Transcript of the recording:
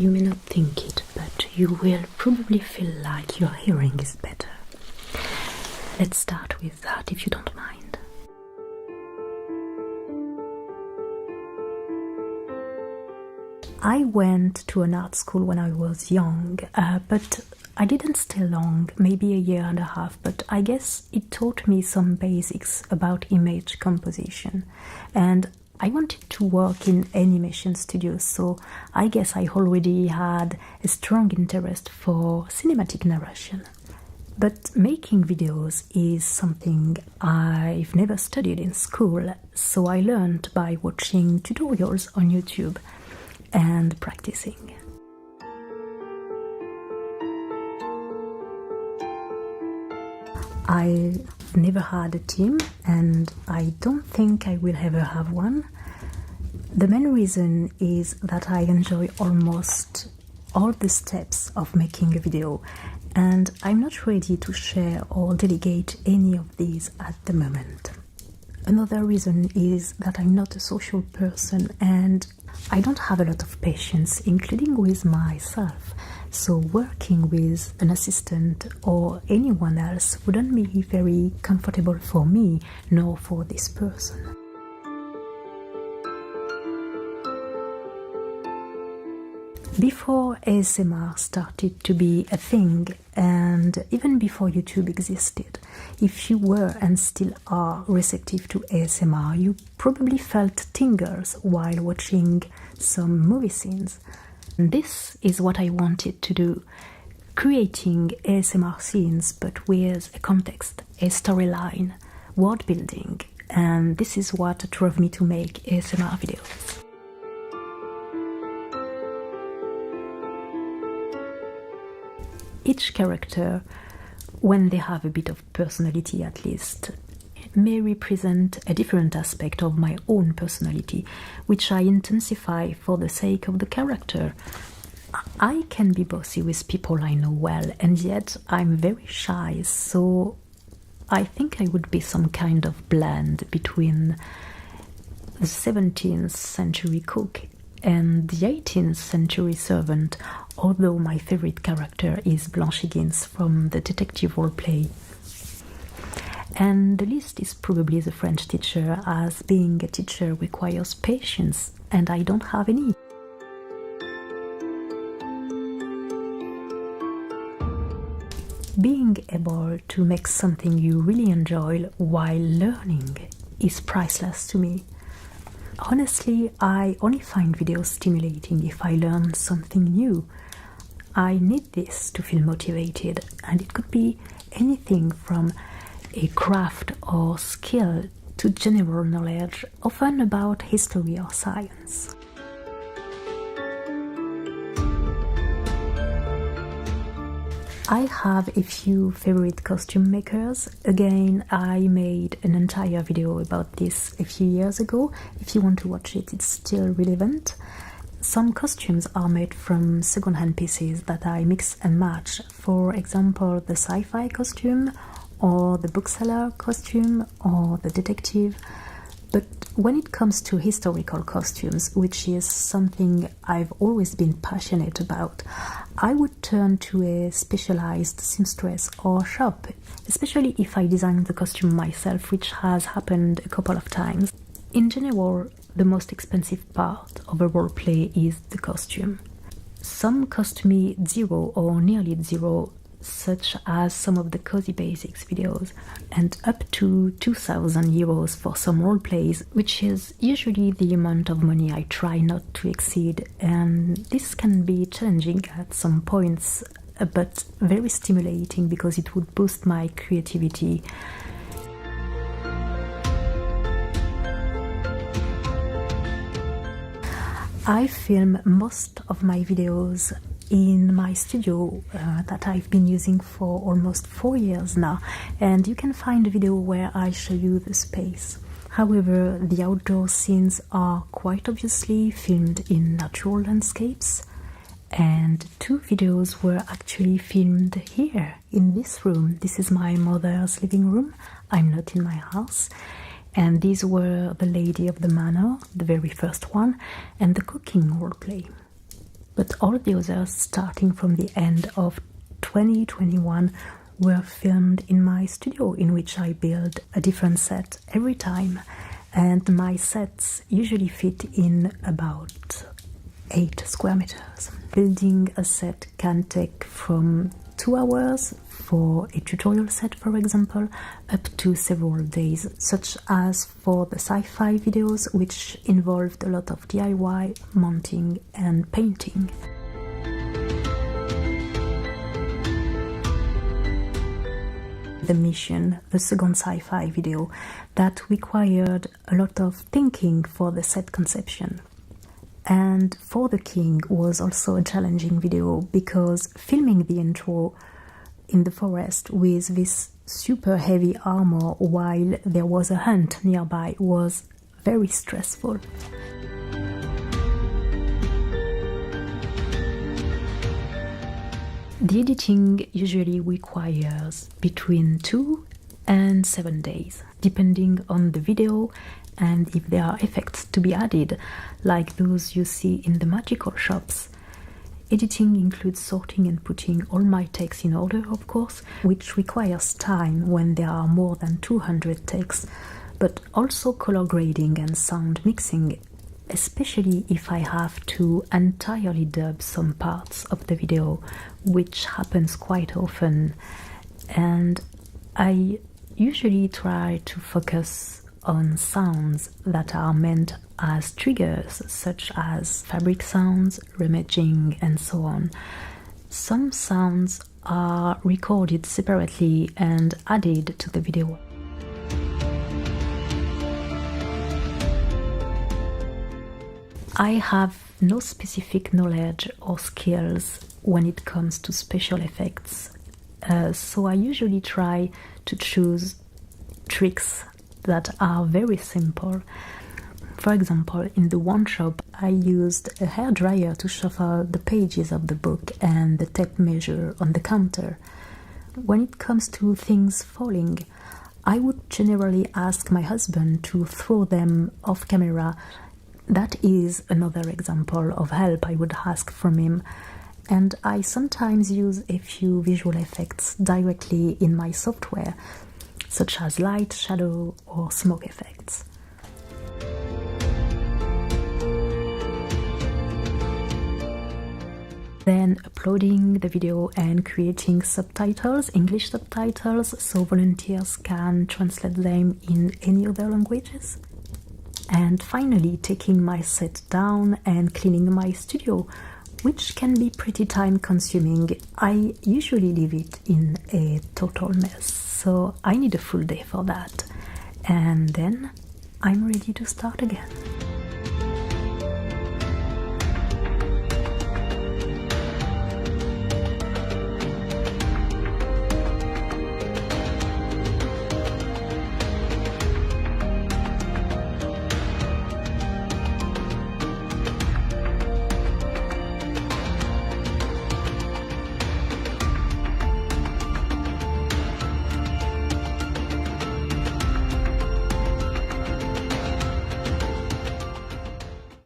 You may not think it, but you will probably feel like your hearing is better. Let's start with that if you don't mind. I went to an art school when I was young, but I didn't stay long, maybe a year and a half, but I guess it taught me some basics about image composition. And I wanted to work in animation studios, so I guess I already had a strong interest for cinematic narration. But making videos is something I've never studied in school, so I learned by watching tutorials on YouTube and practicing. I've never had a team, and I don't think I will ever have one. The main reason is that I enjoy almost all the steps of making a video, and I'm not ready to share or delegate any of these at the moment. Another reason is that I'm not a social person and I don't have a lot of patience, including with myself, so working with an assistant or anyone else wouldn't be very comfortable for me, nor for this person. Before ASMR started to be a thing, and even before YouTube existed, if you were and still are receptive to ASMR, you probably felt tingles while watching some movie scenes. And this is what I wanted to do, creating ASMR scenes but with a context, a storyline, world building, and this is what drove me to make ASMR videos. Each character, when they have a bit of personality at least, may represent a different aspect of my own personality, which I intensify for the sake of the character. I can be bossy with people I know well, and yet I'm very shy, so I think I would be some kind of blend between the 17th century cook and the 18th century servant, although my favorite character is Blanche Higgins from the detective roleplay. And the least is probably the French teacher, as being a teacher requires patience, and I don't have any. Being able to make something you really enjoy while learning is priceless to me. Honestly, I only find videos stimulating if I learn something new. I need this to feel motivated, and it could be anything from a craft or skill to general knowledge, often about history or science. I have a few favorite costume makers. Again, I made an entire video about this a few years ago. If you want to watch it, it's still relevant. Some costumes are made from second-hand pieces that I mix and match. For example, the sci-fi costume, or the bookseller costume, or the detective. But when it comes to historical costumes, which is something I've always been passionate about, I would turn to a specialized seamstress or shop, especially if I design the costume myself, which has happened a couple of times. In general, the most expensive part of a roleplay is the costume. Some cost me zero or nearly zero, such as some of the Cozy Basics videos, and up to 2,000 euros for some roleplays, which is usually the amount of money I try not to exceed, and this can be challenging at some points, but very stimulating because it would boost my creativity. I film most of my videos in my studio that I've been using for almost 4 years now, and you can find a video where I show you the space. However, the outdoor scenes are quite obviously filmed in natural landscapes, and 2 videos were actually filmed here in this room. This is my mother's living room. I'm not in my house. And these were The Lady of the Manor, the very first one, and the cooking roleplay. but all the others, starting from the end of 2021, were filmed in my studio, in which I build a different set every time, and my sets usually fit in about 8 square meters. Building a set can take from 2 hours for a tutorial set, for example, up to several days, such as for the sci-fi videos, which involved a lot of DIY, mounting and painting. The mission, the second sci-fi video, that required a lot of thinking for the set conception. And For the King was also a challenging video because filming the intro in the forest with this super heavy armor while there was a hunt nearby was very stressful. The editing usually requires between 2 and 7 days, depending on the video and if there are effects to be added, like those you see in the magical shops. Editing includes sorting and putting all my takes in order, of course, which requires time when there are more than 200 takes, but also color grading and sound mixing, especially if I have to entirely dub some parts of the video, which happens quite often. And I usually try to focus on sounds that are meant as triggers, such as fabric sounds, rummaging, and so on. Some sounds are recorded separately and added to the video. I have no specific knowledge or skills when it comes to special effects, so I usually try to choose tricks that are very simple. For example, in the one shop, I used a hairdryer to shuffle the pages of the book and the tape measure on the counter. When it comes to things falling, I would generally ask my husband to throw them off camera. That is another example of help I would ask from him. And I sometimes use a few visual effects directly in my software, such as light, shadow, or smoke effects. Then uploading the video and creating subtitles, English subtitles, so volunteers can translate them in any other languages. And finally, taking my set down and cleaning my studio, which can be pretty time-consuming. I usually leave it in a total mess, so I need a full day for that. And then I'm ready to start again.